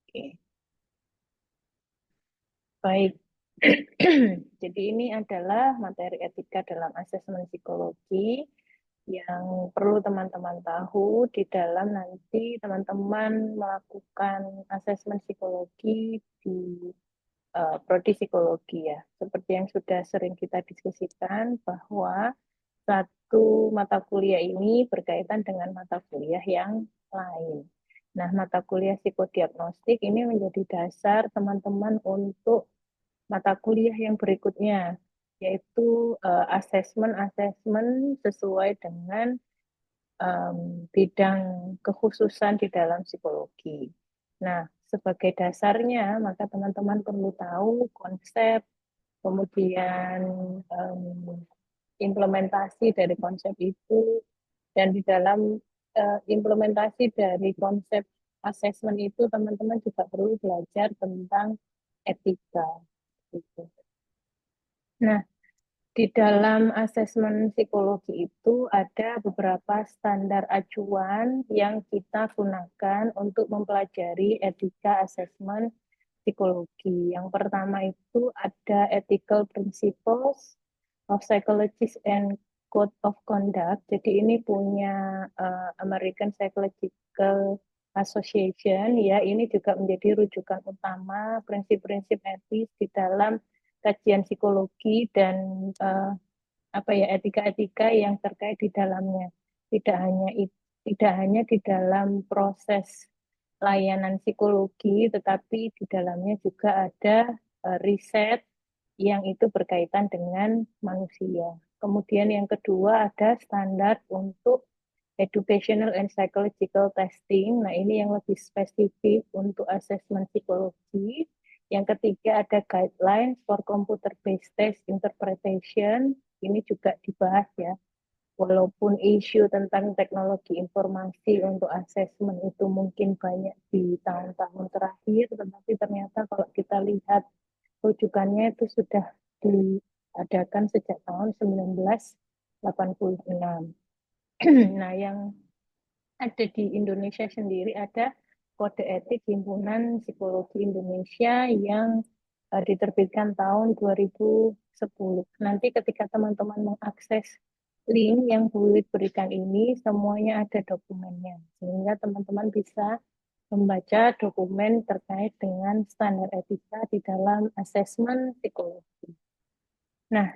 Oke, baik. Jadi ini adalah materi etika dalam asesmen psikologi yang perlu teman-teman tahu di dalam nanti teman-teman melakukan asesmen psikologi di prodi psikologi ya. Seperti yang sudah sering kita diskusikan bahwa satu mata kuliah ini berkaitan dengan mata kuliah yang lain. Nah, mata kuliah psikodiagnostik ini menjadi dasar teman-teman untuk mata kuliah yang berikutnya, yaitu asesmen-asesmen sesuai dengan bidang kekhususan di dalam psikologi. Nah, sebagai dasarnya, maka teman-teman perlu tahu konsep, kemudian um, implementasi dari konsep itu, dan di dalam implementasi dari konsep asesmen itu, teman-teman juga perlu belajar tentang etika. Gitu. Nah, di dalam asesmen psikologi itu ada beberapa standar acuan yang kita gunakan untuk mempelajari etika asesmen psikologi. Yang pertama itu ada ethical principles of psychology and code of conduct. Jadi ini punya American Psychological Association ya. Ini juga menjadi rujukan utama prinsip-prinsip etis di dalam kajian psikologi dan uh, apa ya etika-etika yang terkait di dalamnya. Tidak hanya tidak hanya di dalam proses layanan psikologi, tetapi di dalamnya juga ada riset yang itu berkaitan dengan manusia. Kemudian yang kedua ada standar untuk educational and psychological testing. Nah, ini yang lebih spesifik untuk asesmen psikologi. Yang ketiga ada guidelines for computer based test interpretation. Ini juga dibahas ya. Walaupun isu tentang teknologi informasi untuk asesmen itu mungkin banyak di tahun-tahun terakhir, tetapi ternyata kalau kita lihat rujukannya itu sudah diadakan sejak tahun 1986. Nah, yang ada di Indonesia sendiri ada Kode Etik Himpunan Psikologi Indonesia yang diterbitkan tahun 2010. Nanti ketika teman-teman mengakses link yang Bu Lid berikan ini, semuanya ada dokumennya. Sehingga teman-teman bisa membaca dokumen terkait dengan standar etika di dalam asesmen psikologi. Nah,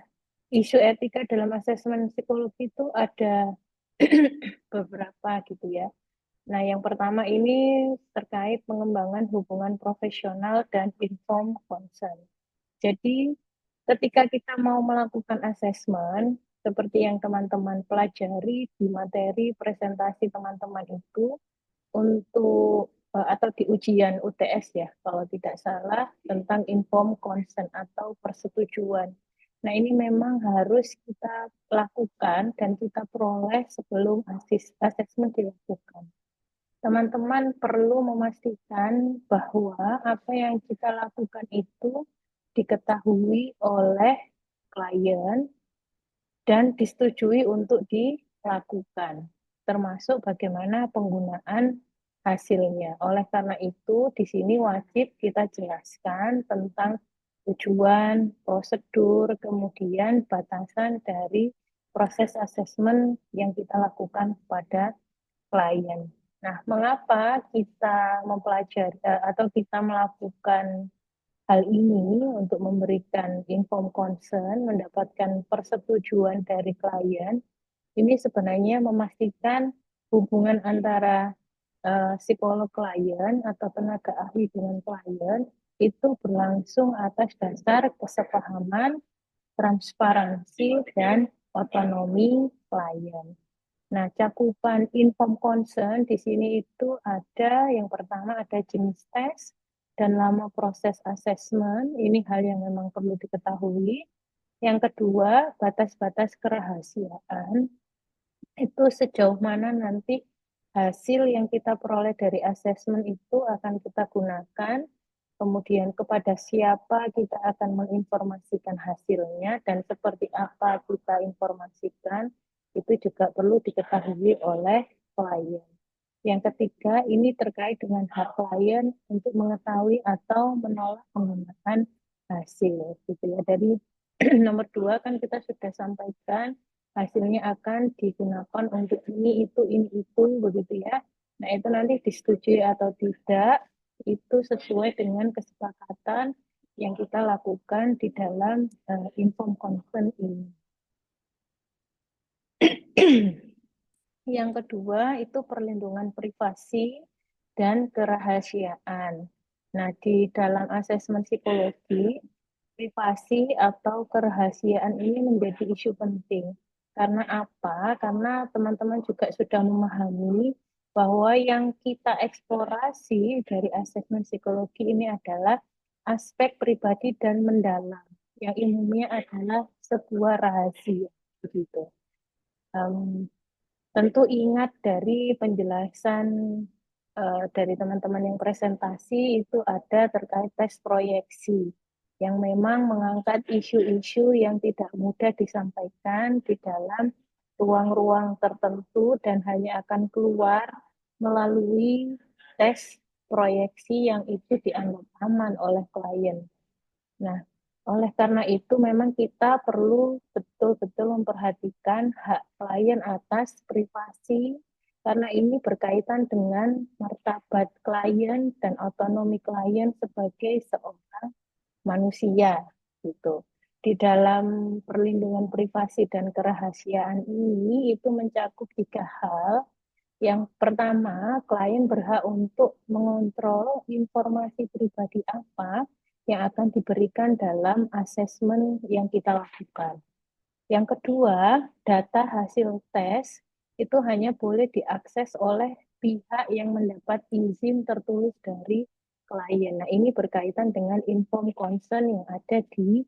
isu etika dalam asesmen psikologi itu ada beberapa gitu ya. Nah, yang pertama ini terkait pengembangan hubungan profesional dan informed consent. Jadi, ketika kita mau melakukan asesmen, seperti yang teman-teman pelajari di materi presentasi teman-teman itu, untuk atau di ujian UTS ya, kalau tidak salah, tentang informed consent atau persetujuan. Nah, ini memang harus kita lakukan dan kita peroleh sebelum asesmen dilakukan. Teman-teman perlu memastikan bahwa apa yang kita lakukan itu diketahui oleh klien dan disetujui untuk dilakukan, termasuk bagaimana penggunaan hasilnya. Oleh karena itu, di sini wajib kita jelaskan tentang tujuan, prosedur, kemudian batasan dari proses asesmen yang kita lakukan kepada klien. Nah, mengapa kita mempelajari atau kita melakukan hal ini untuk memberikan inform concern, mendapatkan persetujuan dari klien? Ini sebenarnya memastikan hubungan antara psikolog klien atau tenaga ahli dengan klien itu berlangsung atas dasar kesepahaman, transparansi, dan otonomi klien. Nah, cakupan inform concern di sini itu ada yang pertama ada jenis tes dan lama proses asesmen. Ini hal yang memang perlu diketahui. Yang kedua, batas-batas kerahasiaan. Itu sejauh mana nanti hasil yang kita peroleh dari asesmen itu akan kita gunakan, kemudian kepada siapa kita akan menginformasikan hasilnya, dan seperti apa kita informasikan, itu juga perlu diketahui oleh klien. Yang ketiga, ini terkait dengan hak klien untuk mengetahui atau menolak penggunaan hasil, gitu ya. Dari nomor 2 kan kita sudah sampaikan hasilnya akan digunakan untuk ini itu, begitu ya. Nah, itu nanti disetujui atau tidak, itu sesuai dengan kesepakatan yang kita lakukan di dalam inform consent ini. Yang kedua itu perlindungan privasi dan kerahasiaan. Nah, di dalam asesmen psikologi, privasi atau kerahasiaan ini menjadi isu penting. Karena apa? Karena teman-teman juga sudah memahami bahwa yang kita eksplorasi dari asesmen psikologi ini adalah aspek pribadi dan mendalam, yang umumnya adalah sebuah rahasia, begitu. Um, Tentu ingat dari penjelasan dari teman-teman yang presentasi itu ada terkait tes proyeksi yang memang mengangkat isu-isu yang tidak mudah disampaikan di dalam ruang-ruang tertentu dan hanya akan keluar melalui tes proyeksi yang itu dianggap aman oleh klien. Nah, oleh karena itu memang kita perlu betul-betul memperhatikan hak klien atas privasi karena ini berkaitan dengan martabat klien dan otonomi klien sebagai seorang manusia gitu. Di dalam perlindungan privasi dan kerahasiaan ini itu mencakup 3 hal. Yang pertama, klien berhak untuk mengontrol informasi pribadi apa yang akan diberikan dalam asesmen yang kita lakukan. Yang kedua, data hasil tes itu hanya boleh diakses oleh pihak yang mendapat izin tertulis dari klien. Nah, ini berkaitan dengan inform consent yang ada di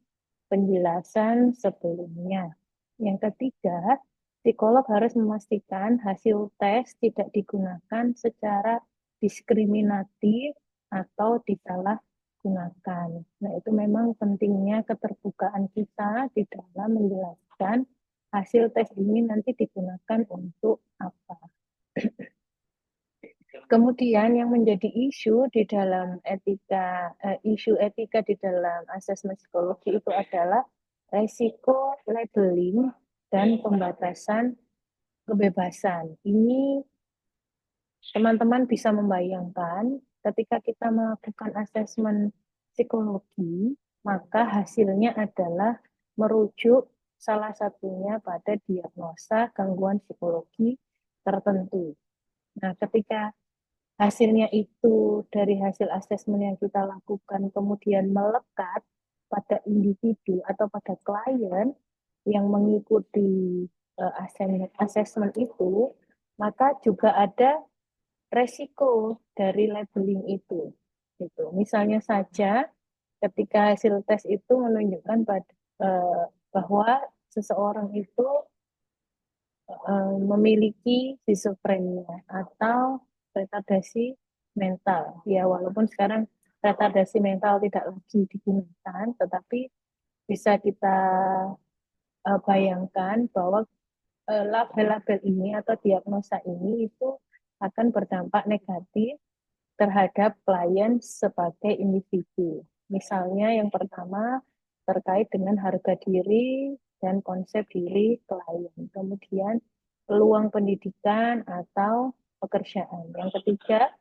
penjelasan sebelumnya. Yang ketiga, psikolog harus memastikan hasil tes tidak digunakan secara diskriminatif atau disalahgunakan. Nah, itu memang pentingnya keterbukaan kita di dalam menjelaskan hasil tes ini nanti digunakan untuk apa. Kemudian yang menjadi isu di dalam isu etika di dalam asesmen psikologi itu adalah resiko labeling dan pembatasan kebebasan. Ini teman-teman bisa membayangkan ketika kita melakukan asesmen psikologi, maka hasilnya adalah merujuk salah satunya pada diagnosa gangguan psikologi tertentu. Nah, ketika hasilnya itu dari hasil asesmen yang kita lakukan kemudian melekat pada individu atau pada klien yang mengikuti asesmen itu, maka juga ada resiko dari labeling itu. Gitu. Misalnya saja ketika hasil tes itu menunjukkan bahwa seseorang itu memiliki schizophrenia atau retardasi mental. Ya, walaupun sekarang retardasi mental tidak lagi digunakan, tetapi bisa kita bayangkan bahwa label-label ini atau diagnosa ini itu akan berdampak negatif terhadap klien sebagai individu. Misalnya yang pertama terkait dengan harga diri dan konsep diri klien. Kemudian peluang pendidikan atau pekerjaan. Yang ketiga,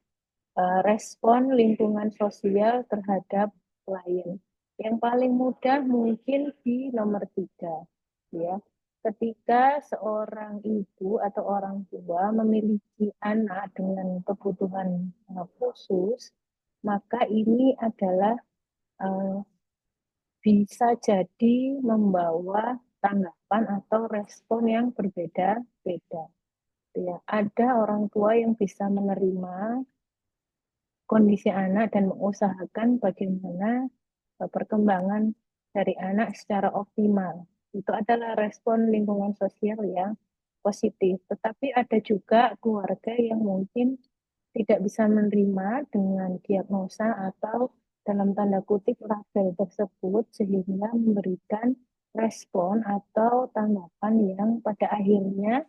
respon lingkungan sosial terhadap klien. Yang paling mudah mungkin di nomor 3, ya. Ketika seorang ibu atau orang tua memiliki anak dengan kebutuhan khusus, maka ini adalah uh, bisa jadi membawa tanggapan atau respon yang berbeda-beda. Ya, ada orang tua yang bisa menerima kondisi anak dan mengusahakan bagaimana perkembangan dari anak secara optimal. Itu adalah respon lingkungan sosial yang positif. Tetapi ada juga keluarga yang mungkin tidak bisa menerima dengan diagnosa atau dalam tanda kutip label tersebut sehingga memberikan respon atau tanggapan yang pada akhirnya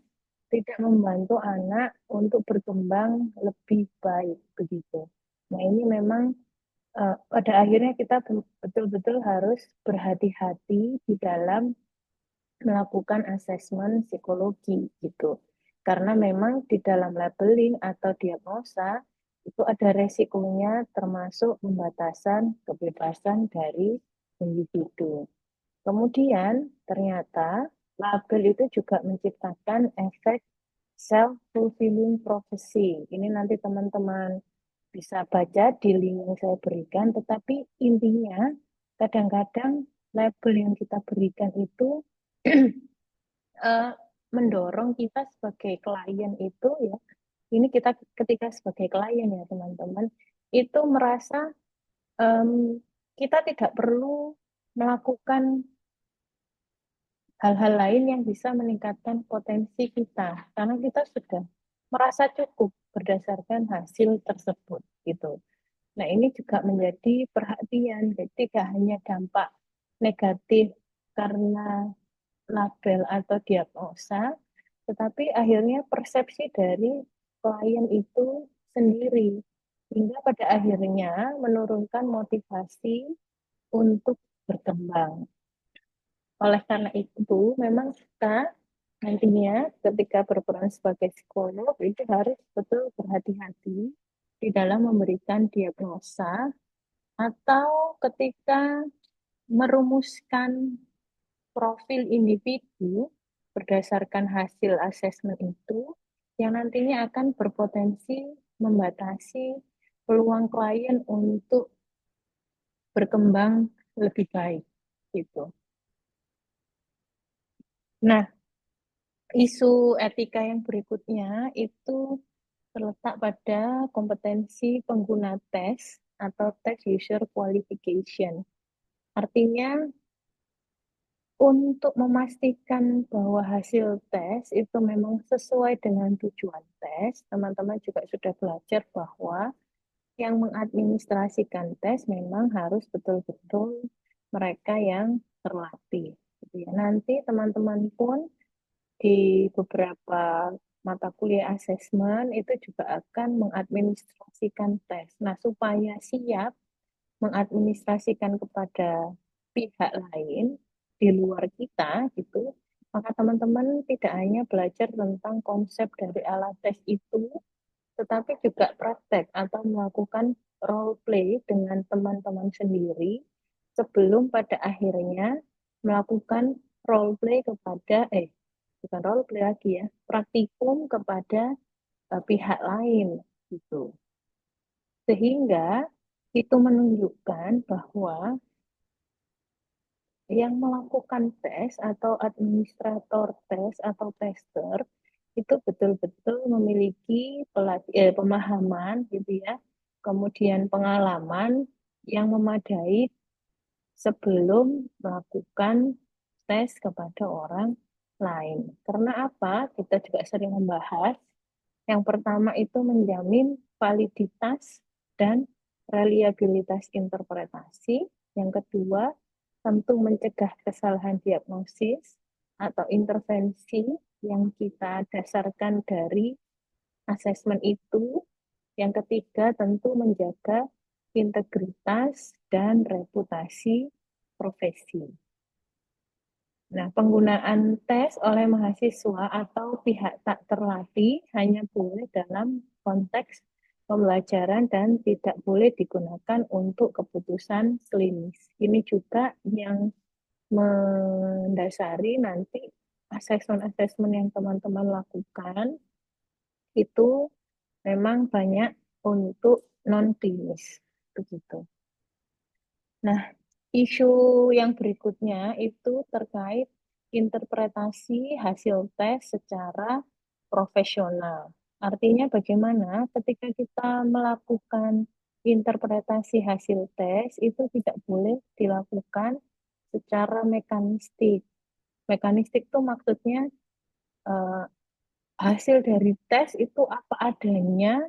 tidak membantu anak untuk berkembang lebih baik begitu. Nah, ini memang pada akhirnya kita betul-betul harus berhati-hati di dalam melakukan asesmen psikologi gitu. Karena memang di dalam labeling atau diagnosa itu ada resikonya termasuk pembatasan kebebasan dari individu. Kemudian ternyata label itu juga menciptakan efek self-fulfilling prophecy. Ini nanti teman-teman bisa baca di link yang saya berikan, tetapi intinya kadang-kadang label yang kita berikan itu eh, mendorong kita sebagai klien itu ya, ini kita ketika sebagai klien ya teman-teman, itu merasa em, kita tidak perlu melakukan hal-hal lain yang bisa meningkatkan potensi kita karena kita sudah merasa cukup berdasarkan hasil tersebut gitu. Nah, ini juga menjadi perhatian, jadi tidak hanya dampak negatif karena label atau diagnosa, tetapi akhirnya persepsi dari klien itu sendiri, hingga pada akhirnya menurunkan motivasi untuk berkembang. Oleh karena itu, memang kita nantinya ketika berperan sebagai psikolog itu harus betul berhati-hati di dalam memberikan diagnosa atau ketika merumuskan profil individu berdasarkan hasil asesmen itu yang nantinya akan berpotensi membatasi peluang klien untuk berkembang lebih baik gitu. Nah, isu etika yang berikutnya itu terletak pada kompetensi pengguna tes atau test user qualification. Artinya, untuk memastikan bahwa hasil tes itu memang sesuai dengan tujuan tes, teman-teman juga sudah belajar bahwa yang mengadministrasikan tes memang harus betul-betul mereka yang terlatih. Gitu ya. Nanti teman-teman pun di beberapa mata kuliah asesmen itu juga akan mengadministrasikan tes. Nah, supaya siap mengadministrasikan kepada pihak lain di luar kita gitu, maka teman-teman tidak hanya belajar tentang konsep dari alat tes itu, tetapi juga praktek atau melakukan role play dengan teman-teman sendiri sebelum pada akhirnya melakukan role play kepada bukan role play lagi ya, praktikum kepada pihak lain gitu. Sehingga itu menunjukkan bahwa yang melakukan tes atau administrator tes atau tester itu betul-betul memiliki pemahaman gitu ya, kemudian pengalaman yang memadai sebelum melakukan tes kepada orang lain. Karena apa? Kita juga sering membahas yang pertama itu menjamin validitas dan reliabilitas interpretasi. Yang kedua, tentu mencegah kesalahan diagnosis atau intervensi yang kita dasarkan dari asesmen itu. Yang ketiga, tentu menjaga integritas dan reputasi profesi. Nah, penggunaan tes oleh mahasiswa atau pihak tak terlatih hanya boleh dalam konteks pembelajaran dan tidak boleh digunakan untuk keputusan klinis. Ini juga yang mendasari nanti asesmen-asesmen yang teman-teman lakukan itu memang banyak untuk non-klinis. Begitu. Nah, isu yang berikutnya itu terkait interpretasi hasil tes secara profesional. Artinya bagaimana ketika kita melakukan interpretasi hasil tes itu tidak boleh dilakukan secara mekanistik. Mekanistik itu maksudnya eh, hasil dari tes itu apa adanya,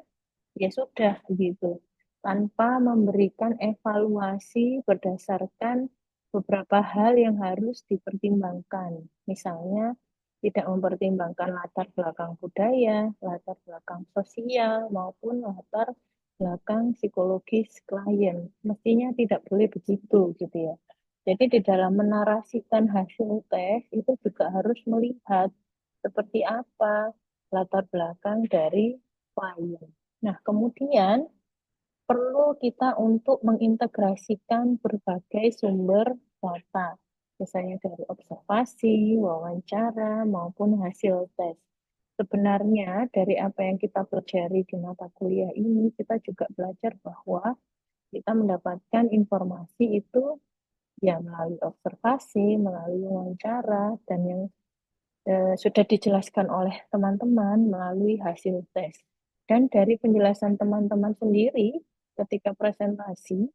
ya sudah begitu, tanpa memberikan evaluasi berdasarkan beberapa hal yang harus dipertimbangkan. Misalnya tidak mempertimbangkan latar belakang budaya, latar belakang sosial, maupun latar belakang psikologis klien. Mestinya tidak boleh begitu gitu ya. Jadi di dalam menarasikan hasil tes itu juga harus melihat seperti apa latar belakang dari klien. Nah, kemudian perlu kita untuk mengintegrasikan berbagai sumber data, misalnya dari observasi, wawancara, maupun hasil tes. Sebenarnya dari apa yang kita pelajari di mata kuliah ini, kita juga belajar bahwa kita mendapatkan informasi itu ya melalui observasi, melalui wawancara, dan yang sudah dijelaskan oleh teman-teman melalui hasil tes. Dan dari penjelasan teman-teman sendiri ketika presentasi,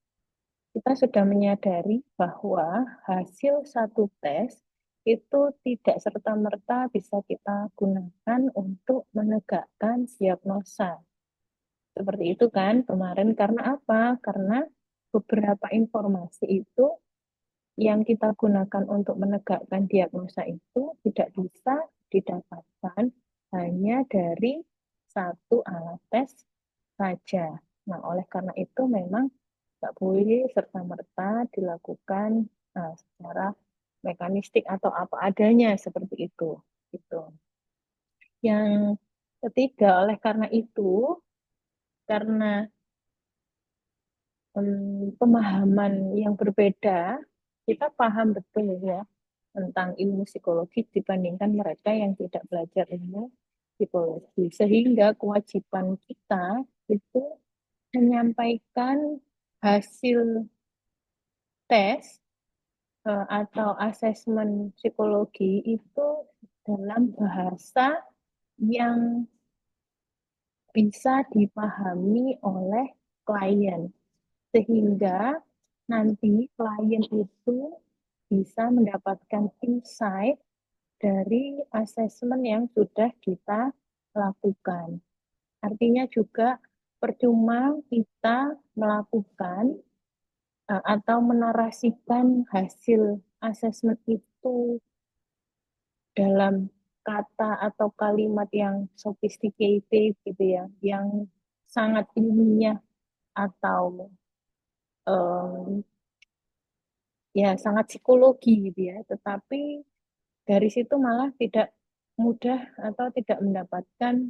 kita sudah menyadari bahwa hasil satu tes itu tidak serta-merta bisa kita gunakan untuk menegakkan diagnosa. Seperti itu kan kemarin, karena apa? Karena beberapa informasi itu yang kita gunakan untuk menegakkan diagnosa itu tidak bisa didapatkan hanya dari satu alat tes saja. Nah, oleh karena itu memang nggak boleh serta-merta dilakukan secara mekanistik atau apa adanya seperti itu. Gitu. Yang ketiga, oleh karena itu, karena pemahaman yang berbeda, kita paham betul ya tentang ilmu psikologi dibandingkan mereka yang tidak belajar ilmu psikologi. Sehingga kewajiban kita itu menyampaikan hasil tes atau asesmen psikologi itu dalam bahasa yang bisa dipahami oleh klien. Sehingga nanti klien itu bisa mendapatkan insight dari asesmen yang sudah kita lakukan. Artinya juga percuma kita melakukan atau menarasikan hasil asesmen itu dalam kata atau kalimat yang sophisticated gitu ya, yang sangat ilmiah atau um, ya sangat psikologi gitu ya, tetapi dari situ malah tidak mudah atau tidak mendapatkan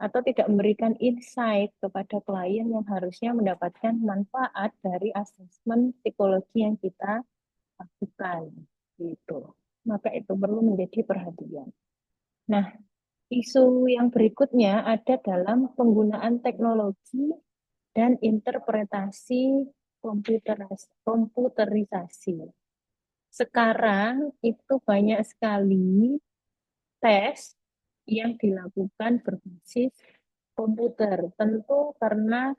atau tidak memberikan insight kepada klien yang harusnya mendapatkan manfaat dari asesmen psikologi yang kita lakukan gitu. Maka itu perlu menjadi perhatian. Nah, isu yang berikutnya ada dalam penggunaan teknologi dan interpretasi komputerisasi. Sekarang itu banyak sekali tes yang dilakukan berbasis komputer. Tentu karena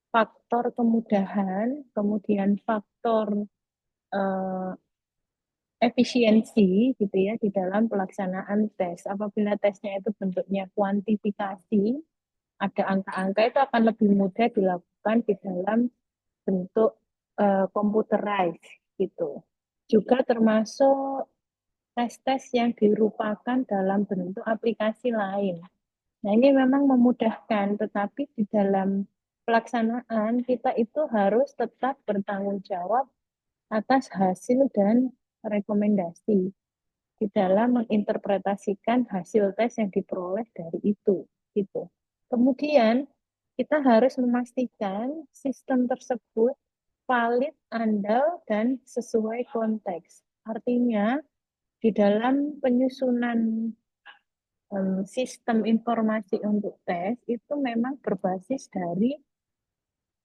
faktor kemudahan, kemudian faktor eh, efisiensi gitu ya di dalam pelaksanaan tes. Apabila tesnya itu bentuknya kuantifikasi, ada angka-angka itu akan lebih mudah dilakukan di dalam bentuk computerized gitu. Juga termasuk tes-tes yang dirupakan dalam bentuk aplikasi lain. Nah, ini memang memudahkan, tetapi di dalam pelaksanaan kita itu harus tetap bertanggung jawab atas hasil dan rekomendasi di dalam menginterpretasikan hasil tes yang diperoleh dari itu. Gitu. Kemudian kita harus memastikan sistem tersebut valid, andal, dan sesuai konteks. Artinya, di dalam penyusunan sistem informasi untuk tes itu memang berbasis dari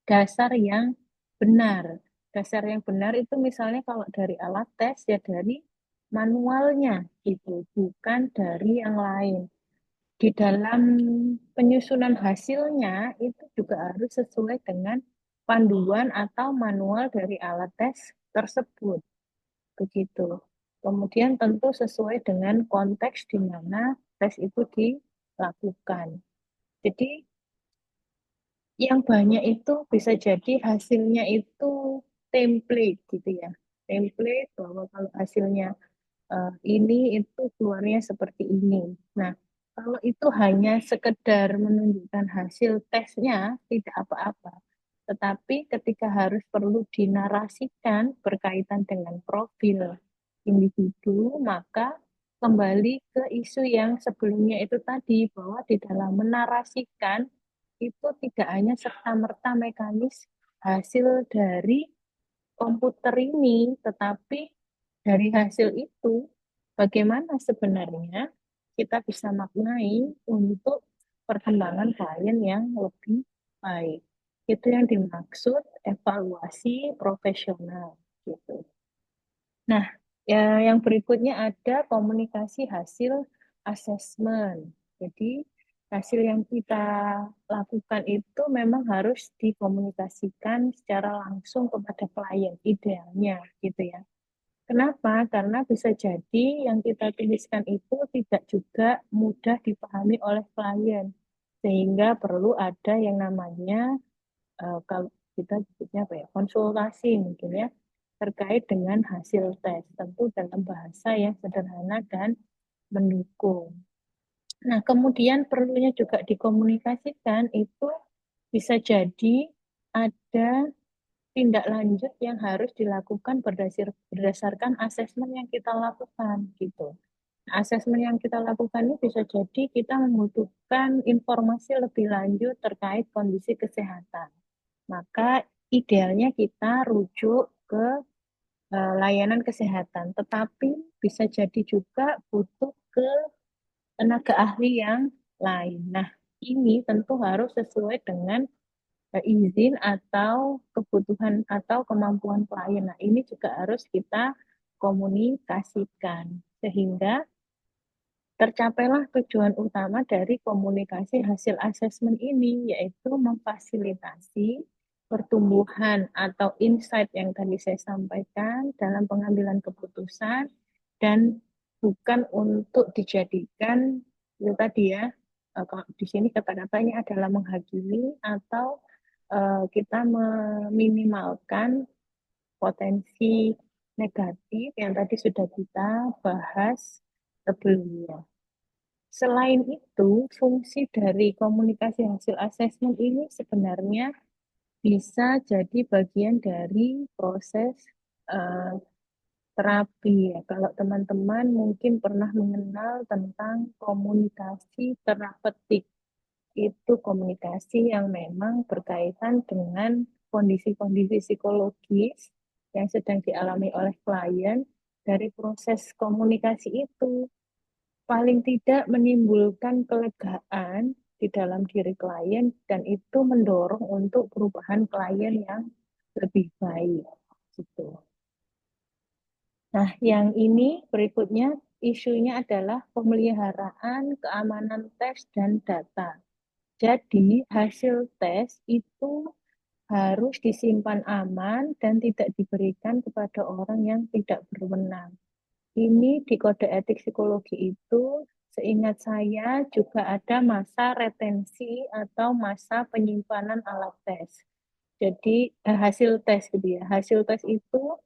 dasar yang benar. Dasar yang benar itu misalnya kalau dari alat tes ya dari manualnya itu, bukan dari yang lain. Di dalam penyusunan hasilnya itu juga harus sesuai dengan panduan atau manual dari alat tes tersebut. Begitu. Kemudian tentu sesuai dengan konteks di mana tes itu dilakukan. Jadi yang banyak itu bisa jadi hasilnya itu template gitu ya. Template bahwa kalau hasilnya ini itu keluarnya seperti ini. Nah, kalau itu hanya sekedar menunjukkan hasil tesnya, tidak apa-apa. Tetapi ketika harus perlu dinarasikan berkaitan dengan profil individu, maka kembali ke isu yang sebelumnya itu tadi, bahwa di dalam menarasikan itu tidak hanya serta-merta mekanis hasil dari komputer ini, tetapi dari hasil itu, bagaimana sebenarnya kita bisa maknai untuk perkembangan klien yang lebih baik. Itu yang dimaksud evaluasi profesional gitu. Nah, yang berikutnya ada komunikasi hasil asesmen. Jadi, hasil yang kita lakukan itu memang harus dikomunikasikan secara langsung kepada klien, idealnya gitu ya. Kenapa? Karena bisa jadi yang kita tuliskan itu tidak juga mudah dipahami oleh klien, sehingga perlu ada yang namanya kalau kita sebutnya apa ya, konsultasi mungkin ya, terkait dengan hasil tes, tentu dalam bahasa yang sederhana dan mendukung. Nah, kemudian perlunya juga dikomunikasikan itu bisa jadi ada tindak lanjut yang harus dilakukan berdasarkan asesmen yang kita lakukan gitu. Asesmen yang kita lakukan ini bisa jadi kita membutuhkan informasi lebih lanjut terkait kondisi kesehatan. Maka idealnya kita rujuk ke layanan kesehatan, tetapi bisa jadi juga butuh ke tenaga ahli yang lain. Nah, ini tentu harus sesuai dengan izin atau kebutuhan atau kemampuan klien. Nah, ini juga harus kita komunikasikan sehingga tercapailah tujuan utama dari komunikasi hasil asesmen ini, yaitu memfasilitasi pertumbuhan atau insight yang tadi saya sampaikan dalam pengambilan keputusan dan bukan untuk dijadikan itu tadi ya, kalau di sini kata-katanya adalah menghakimi atau kita meminimalkan potensi negatif yang tadi sudah kita bahas sebelumnya. Selain itu, fungsi dari komunikasi hasil asesmen ini sebenarnya bisa jadi bagian dari proses eh, terapi ya. Kalau teman-teman mungkin pernah mengenal tentang komunikasi terapeutik, itu komunikasi yang memang berkaitan dengan kondisi-kondisi psikologis yang sedang dialami oleh klien. Dari proses komunikasi itu paling tidak menimbulkan kelegaan di dalam diri klien dan itu mendorong untuk perubahan klien yang lebih baik gitu. Nah, yang ini berikutnya isunya adalah pemeliharaan keamanan tes dan data. Jadi, hasil tes itu harus disimpan aman dan tidak diberikan kepada orang yang tidak berwenang. Ini di kode etik psikologi itu, seingat saya juga ada masa retensi atau masa penyimpanan alat tes. Jadi hasil tes gitu ya. Hasil tes itu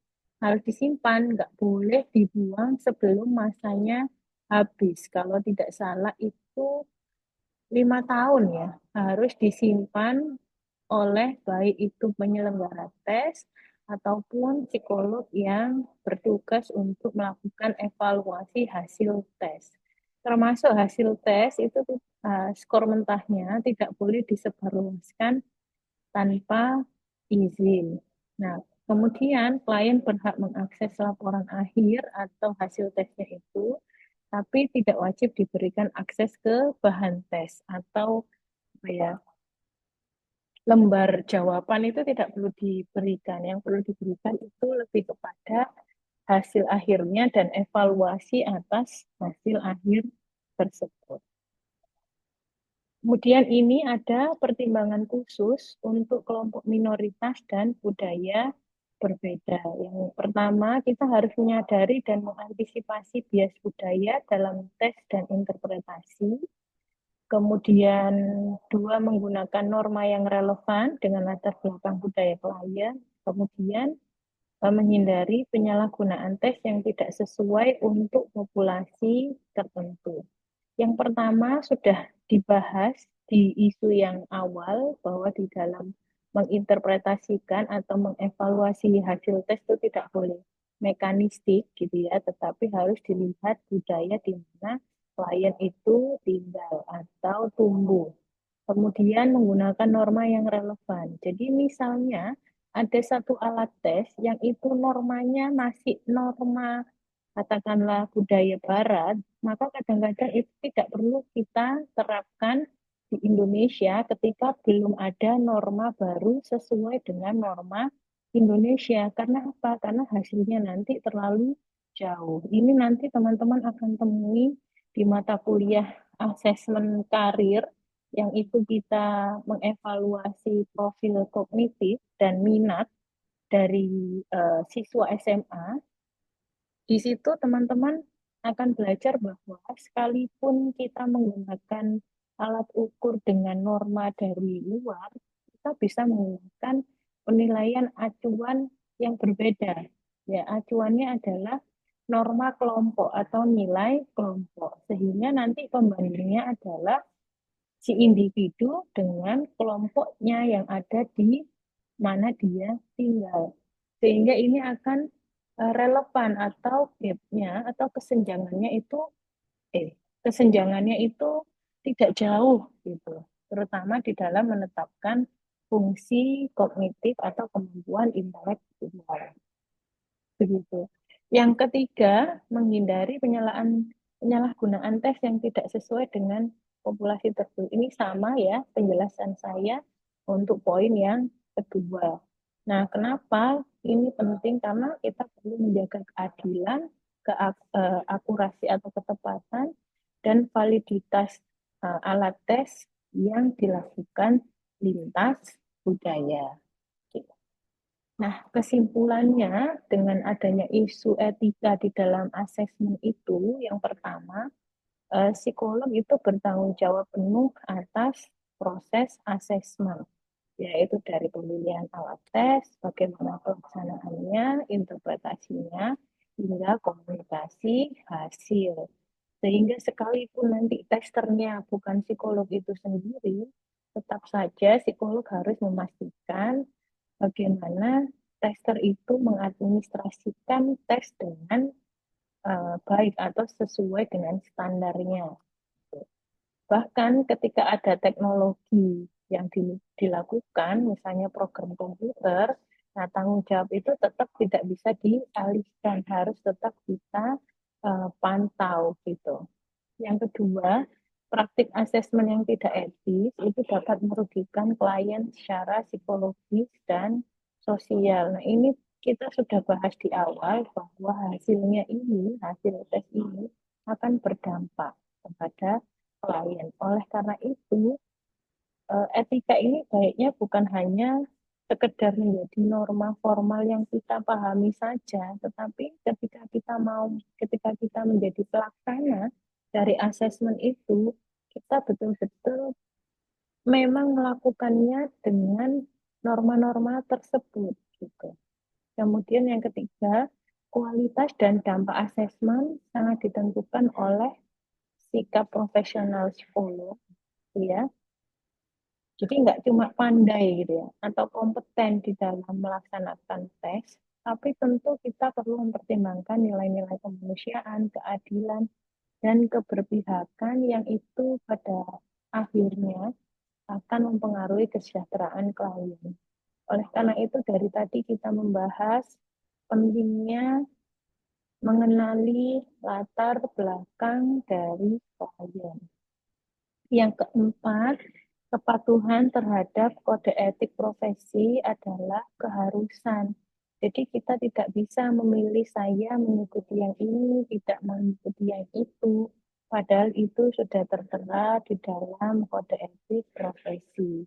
harus disimpan, nggak boleh dibuang sebelum masanya habis. Kalau tidak salah itu 5 tahun ya, harus disimpan oleh baik itu penyelenggara tes ataupun psikolog yang bertugas untuk melakukan evaluasi hasil tes. Termasuk hasil tes itu skor mentahnya tidak boleh disebarluaskan tanpa izin. Nah, kemudian klien berhak mengakses laporan akhir atau hasil tesnya itu, tapi tidak wajib diberikan akses ke bahan tes atau apa ya, lembar jawaban itu tidak perlu diberikan. Yang perlu diberikan itu lebih kepada hasil akhirnya dan evaluasi atas hasil akhir tersebut. Kemudian ini ada pertimbangan khusus untuk kelompok minoritas dan budaya berbeda. Yang pertama, kita harus menyadari dan mengantisipasi bias budaya dalam tes dan interpretasi. Kemudian dua, menggunakan norma yang relevan dengan latar belakang budaya klien. Kemudian menghindari penyalahgunaan tes yang tidak sesuai untuk populasi tertentu. Yang pertama sudah dibahas di isu yang awal bahwa di dalam menginterpretasikan atau mengevaluasi hasil tes itu tidak boleh mekanistik gitu ya, tetapi harus dilihat budaya di mana klien itu tinggal atau tumbuh. Kemudian menggunakan norma yang relevan. Jadi misalnya ada satu alat tes yang itu normanya masih norma katakanlah budaya barat, maka kadang-kadang itu tidak perlu kita terapkan di Indonesia ketika belum ada norma baru sesuai dengan norma Indonesia. Karena apa? Karena hasilnya nanti terlalu jauh. Ini nanti teman-teman akan temui di mata kuliah asesmen karir yang itu kita mengevaluasi profil kognitif dan minat dari siswa SMA. Di situ teman-teman akan belajar bahwa sekalipun kita menggunakan alat ukur dengan norma dari luar, kita bisa menggunakan penilaian acuan yang berbeda. Ya, acuannya adalah norma kelompok atau nilai kelompok. Sehingga nanti pembandingnya adalah si individu dengan kelompoknya yang ada di mana dia tinggal. Sehingga ini akan relevan atau gap-nya atau eh kesenjangannya itu tidak jauh gitu. Terutama di dalam menetapkan fungsi kognitif atau kemampuan intelektual. Begitu. Yang ketiga, menghindari penyalahgunaan tes yang tidak sesuai dengan populasi tertentu. Ini sama ya penjelasan saya untuk poin yang kedua. Nah, kenapa ini penting? Karena kita perlu menjaga keadilan, akurasi atau ketepatan, dan validitas alat tes yang dilakukan lintas budaya. Nah, kesimpulannya dengan adanya isu etika di dalam asesmen itu, yang pertama, psikolog itu bertanggung jawab penuh atas proses asesmen, yaitu dari pemilihan alat tes, bagaimana pelaksanaannya, interpretasinya, hingga komunikasi hasil. Sehingga sekalipun nanti testernya bukan psikolog itu sendiri, tetap saja psikolog harus memastikan bagaimana tester itu mengadministrasikan tes dengan baik atau sesuai dengan standarnya. Bahkan ketika ada teknologi yang dilakukan, misalnya program komputer, nah tanggung jawab itu tetap tidak bisa dialihkan, harus tetap kita pantau gitu. Yang kedua, praktik asesmen yang tidak etis itu dapat merugikan klien secara psikologis dan sosial. Nah, ini kita sudah bahas di awal bahwa hasil tes ini akan berdampak kepada klien. Oleh karena itu, etika ini baiknya bukan hanya sekedar menjadi norma formal yang kita pahami saja, tetapi ketika kita menjadi pelaksana dari asesmen itu, kita betul-betul memang melakukannya dengan norma-norma tersebut gitu. Kemudian yang ketiga, kualitas dan dampak asesmen sangat ditentukan oleh sikap profesional psikolog, ya. Jadi nggak cuma pandai gitu ya, atau kompeten di dalam melaksanakan tes, tapi tentu kita perlu mempertimbangkan nilai-nilai kemanusiaan, keadilan, dan keberpihakan yang itu pada akhirnya akan mempengaruhi kesejahteraan klien. Oleh karena itu dari tadi kita membahas pentingnya mengenali latar belakang dari klien. Yang keempat, kepatuhan terhadap kode etik profesi adalah keharusan. Jadi kita tidak bisa memilih saya mengikuti yang ini, tidak mengikuti yang itu. Padahal itu sudah tertera di dalam kode etik profesi.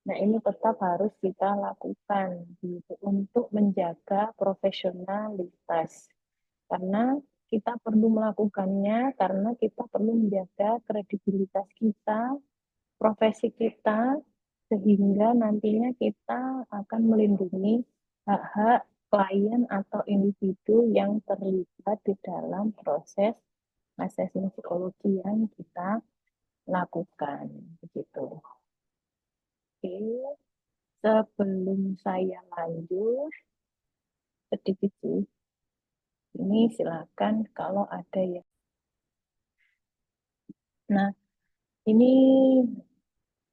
Nah, ini tetap harus kita lakukan gitu, untuk menjaga profesionalitas. Karena kita perlu melakukannya, karena kita perlu menjaga kredibilitas kita, profesi kita, sehingga nantinya kita akan melindungi hak-hak klien atau individu yang terlibat di dalam proses asesmen psikologi yang kita lakukan. Begitu. Oke, sebelum saya lanjut, sedikit sih. Ini silakan kalau ada yang. Nah, ini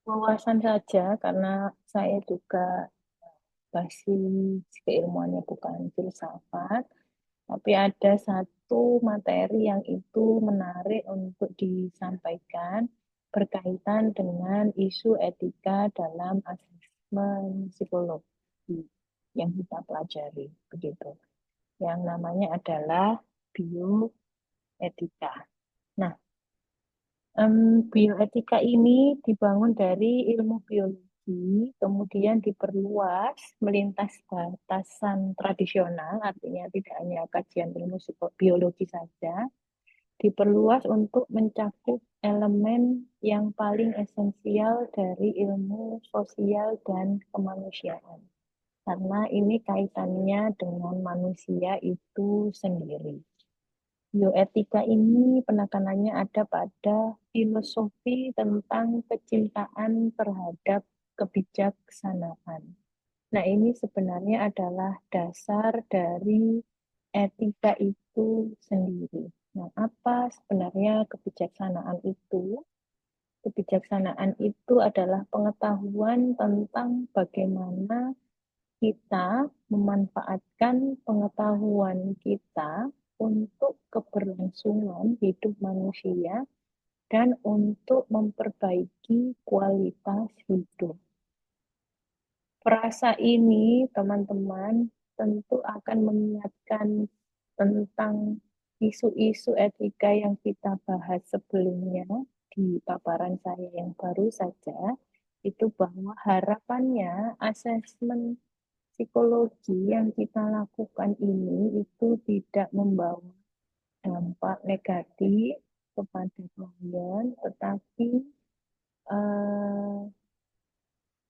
wawasan saja karena saya juga basis keilmuannya bukan filsafat, tapi ada satu materi yang itu menarik untuk disampaikan berkaitan dengan isu etika dalam asesmen psikologi yang kita pelajari, begitu. Yang namanya adalah bioetika. Nah, bioetika ini dibangun dari ilmu biologi, kemudian diperluas melintas batasan tradisional, artinya tidak hanya kajian ilmu biologi saja, diperluas untuk mencakup elemen yang paling esensial dari ilmu sosial dan kemanusiaan. Karena ini kaitannya dengan manusia itu sendiri. Bioetika ini penekanannya ada pada filosofi tentang kecintaan terhadap kebijaksanaan. Nah, ini sebenarnya adalah dasar dari etika itu sendiri. Nah, apa sebenarnya kebijaksanaan itu? Kebijaksanaan itu adalah pengetahuan tentang bagaimana kita memanfaatkan pengetahuan kita untuk keberlangsungan hidup manusia dan untuk memperbaiki kualitas hidup. Frasa ini, teman-teman, tentu akan mengingatkan tentang isu-isu etika yang kita bahas sebelumnya di paparan saya yang baru saja, itu bahwa harapannya asesmen psikologi yang kita lakukan ini itu tidak membawa dampak negatif kepada klien, tetapi eh,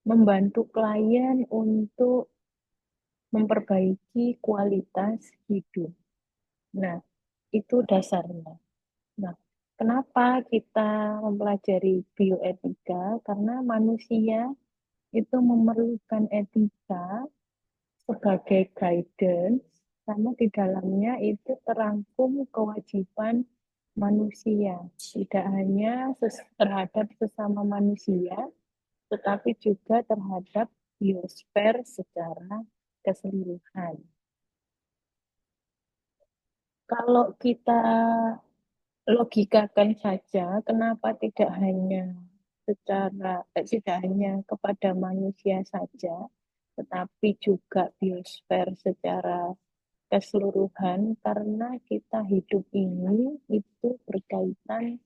membantu klien untuk memperbaiki kualitas hidup. Nah, itu dasarnya. Nah, kenapa kita mempelajari bioetika? Karena manusia itu memerlukan etika sebagai guidance, karena di dalamnya itu terangkum kewajiban manusia, tidak hanya terhadap sesama manusia, tetapi juga terhadap biosfer secara keseluruhan. Kalau kita logikakan saja, kenapa tidak hanya kepada manusia saja, tetapi juga biosfer secara keseluruhan, karena kita hidup ini itu berkaitan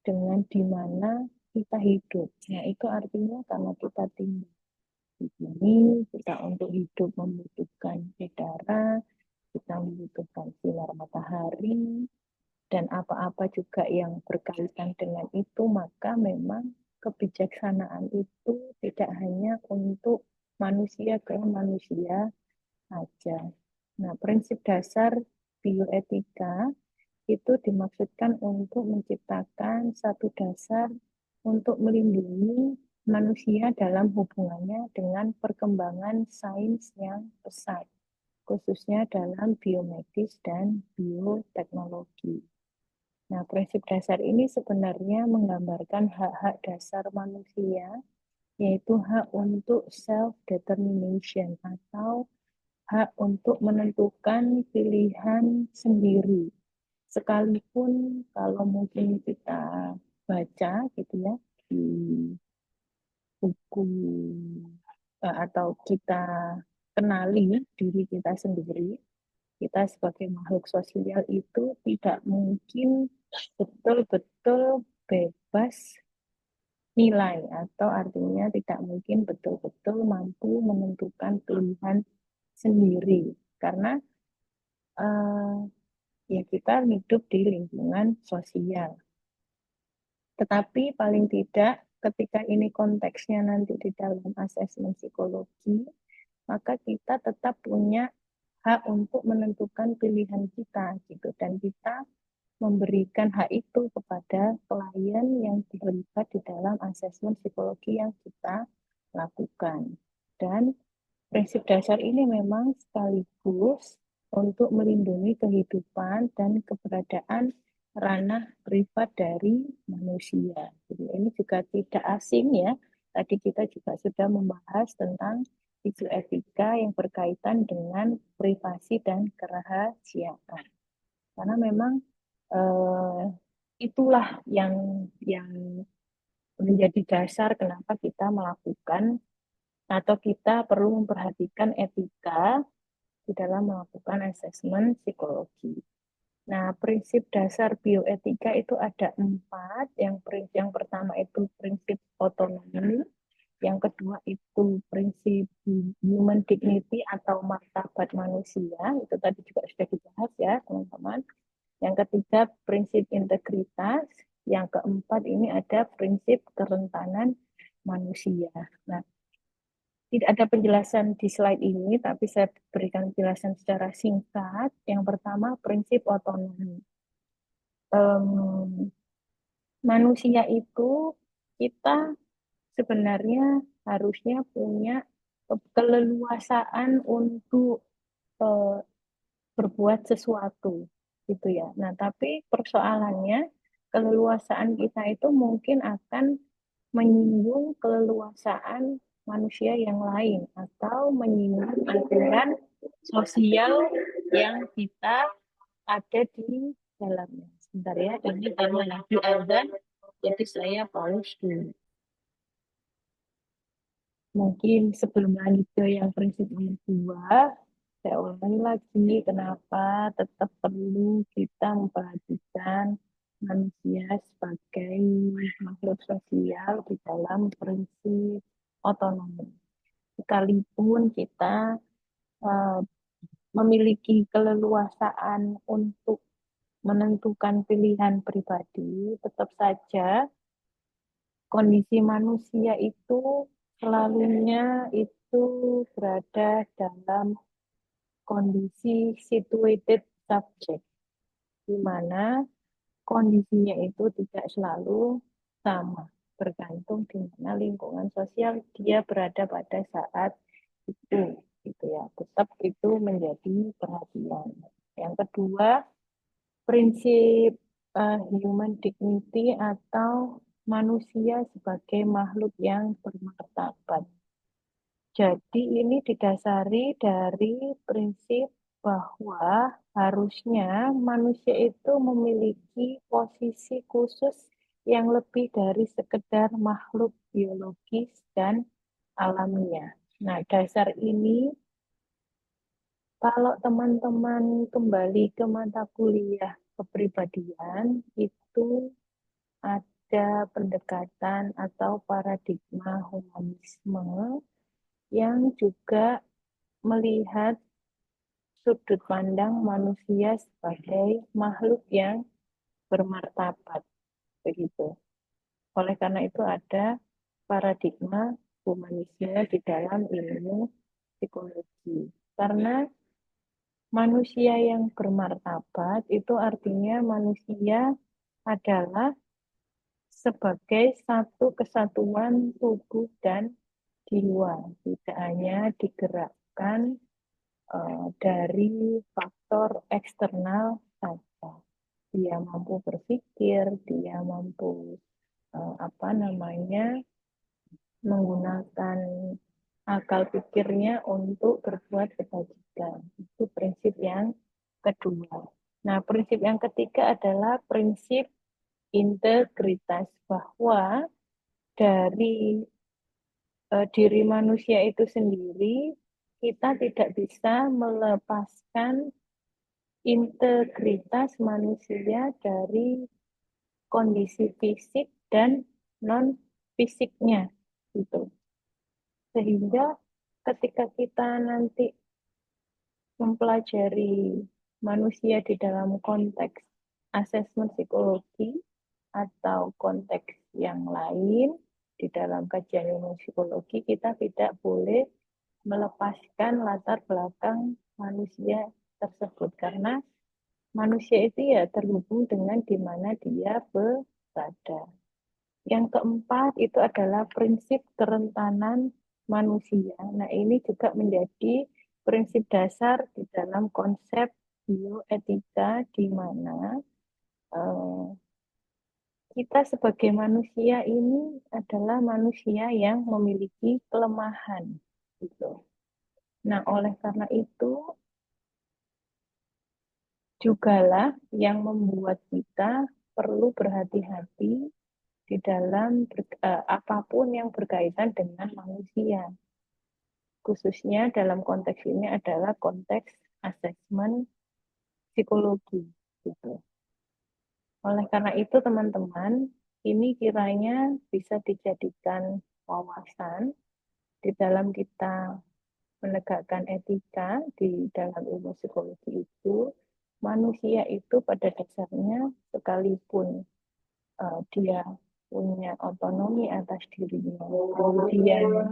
dengan di mana kita hidup. Nah, itu artinya karena kita tinggal di sini, kita untuk hidup membutuhkan udara, kita membutuhkan sinar matahari, dan apa-apa juga yang berkaitan dengan itu, maka memang kebijaksanaan itu tidak hanya untuk manusia ke manusia saja. Nah, prinsip dasar bioetika itu dimaksudkan untuk menciptakan satu dasar untuk melindungi manusia dalam hubungannya dengan perkembangan sains yang pesat, khususnya dalam biomedis dan bioteknologi. Nah, prinsip dasar ini sebenarnya menggambarkan hak-hak dasar manusia, yaitu hak untuk self-determination atau hak untuk menentukan pilihan sendiri. Sekalipun kalau mungkin kita baca gitu ya di buku atau kita kenali diri kita sendiri, kita sebagai makhluk sosial itu tidak mungkin betul-betul bebas nilai, atau artinya tidak mungkin betul-betul mampu menentukan pilihan sendiri karena uh, ya kita hidup di lingkungan sosial. Tetapi paling tidak ketika ini konteksnya nanti di dalam asesmen psikologi, maka kita tetap punya hak untuk menentukan pilihan kita gitu, dan kita memberikan hak itu kepada klien yang terlibat di dalam asesmen psikologi yang kita lakukan. Dan prinsip dasar ini memang sekaligus untuk melindungi kehidupan dan keberadaan ranah privat dari manusia. Jadi ini juga tidak asing ya. Tadi kita juga sudah membahas tentang isu etika yang berkaitan dengan privasi dan kerahasiaan. Karena memang eh, itulah yang menjadi dasar kenapa kita melakukan atau kita perlu memperhatikan etika di dalam melakukan asesmen psikologi. Nah, prinsip dasar bioetika itu ada 4. Yang pertama itu prinsip otonomi, yang kedua itu prinsip human dignity atau martabat manusia, itu tadi juga sudah dibahas ya teman-teman. Yang ketiga prinsip integritas, yang keempat ini ada prinsip kerentanan manusia. Nah, tidak ada penjelasan di slide ini, tapi saya berikan penjelasan secara singkat. Yang pertama, prinsip otonomi. Um, Manusia itu kita sebenarnya harusnya punya keleluasaan untuk uh, berbuat sesuatu, gitu ya. Nah, tapi persoalannya keleluasaan kita itu mungkin akan menyinggung keleluasaan manusia yang lain atau menyinggung aturan sosial yang kita ada di dalamnya. Sebentar ya, ini karena lagi azan, jadi saya pause dulu. Mungkin sebelum lanjut ke yang prinsip nomor 2, saya ulangi lagi kenapa tetap perlu kita memperhatikan manusia sebagai makhluk sosial di dalam prinsip otonomi. Sekalipun kita uh, memiliki keleluasaan untuk menentukan pilihan pribadi, tetap saja kondisi manusia itu selalunya itu berada dalam kondisi situated subject, di mana kondisinya itu tidak selalu sama, bergantung di mana lingkungan sosial dia berada pada saat itu, gitu ya. Tetap itu menjadi perhatian. Yang kedua, prinsip human dignity atau manusia sebagai makhluk yang bermartabat. Jadi ini didasari dari prinsip bahwa harusnya manusia itu memiliki posisi khusus yang lebih dari sekedar makhluk biologis dan alamiah. Nah, dasar ini kalau teman-teman kembali ke mata kuliah kepribadian, itu ada pendekatan atau paradigma humanisme yang juga melihat sudut pandang manusia sebagai makhluk yang bermartabat, begitu. Oleh karena itu ada paradigma humanisme di dalam ilmu psikologi. Karena manusia yang bermartabat itu artinya manusia adalah sebagai satu kesatuan tubuh dan jiwa, tidak hanya digerakkan dari faktor eksternal saja. Dia mampu berpikir, dia mampu apa namanya menggunakan akal pikirnya untuk berbuat kebajikan. Itu prinsip yang kedua. Nah, prinsip yang ketiga adalah prinsip integritas, bahwa dari diri manusia itu sendiri kita tidak bisa melepaskan integritas manusia dari kondisi fisik dan non fisiknya gitu. Sehingga ketika kita nanti mempelajari manusia di dalam konteks asesmen psikologi atau konteks yang lain di dalam kajian ilmu psikologi, kita tidak boleh melepaskan latar belakang manusia tersebut karena manusia itu ya terhubung dengan di mana dia berada. Yang keempat itu adalah prinsip kerentanan manusia. Nah, ini juga menjadi prinsip dasar di dalam konsep bioetika di mana eh, kita sebagai manusia ini adalah manusia yang memiliki kelemahan gitu. Nah, oleh karena itu jugalah yang membuat kita perlu berhati-hati di dalam apapun yang berkaitan dengan manusia. Khususnya dalam konteks ini adalah konteks asesmen psikologi gitu. Oleh karena itu teman-teman, ini kiranya bisa dijadikan wawasan di dalam kita menegakkan etika di dalam ilmu psikologi itu. Manusia itu pada dasarnya sekalipun dia punya otonomi atas dirinya, kemudian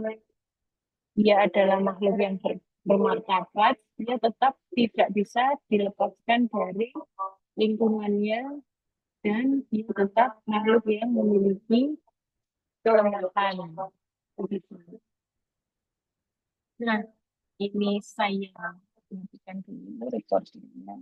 dia adalah makhluk yang bermartabat, dia tetap tidak bisa dilepaskan dari lingkungannya dan dia tetap makhluk yang memiliki kelemahan. Begitu. Nah, ini saya hentikan dulu recordingnya.